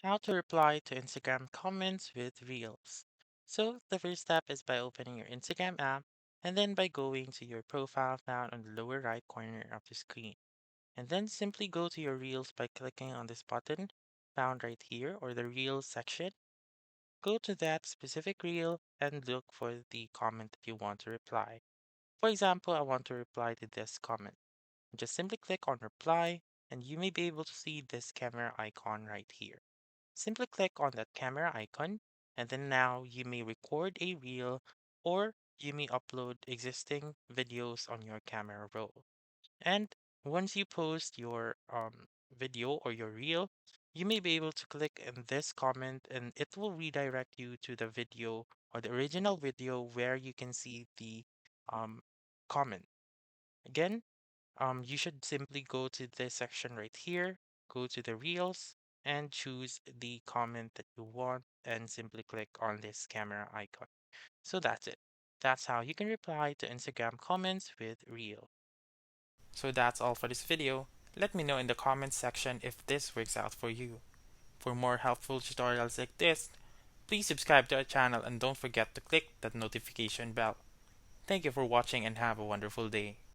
How to reply to Instagram comments with Reels. So the first step is by opening your Instagram app and then by going to your profile found on the lower right corner of the screen. And then simply go to your Reels by clicking on this button found right here or the Reels section. Go to that specific Reel and look for the comment that you want to reply. For example, I want to reply to this comment. Just simply click on reply and you may be able to see this camera icon right here. Simply click on that camera icon, and then now you may record a reel or you may upload existing videos on your camera roll. And once you post your video or your reel, you may be able to click in this comment and it will redirect you to the video or the original video where you can see the um, comment. Again, you should simply go to this section right here, go to the Reels, and choose the comment that you want, and simply click on this camera icon. So that's it. That's how you can reply to Instagram comments with Reel. So that's all for this video. Let me know in the comments section if this works out for you. For more helpful tutorials like this, please subscribe to our channel and don't forget to click that notification bell. Thank you for watching and have a wonderful day.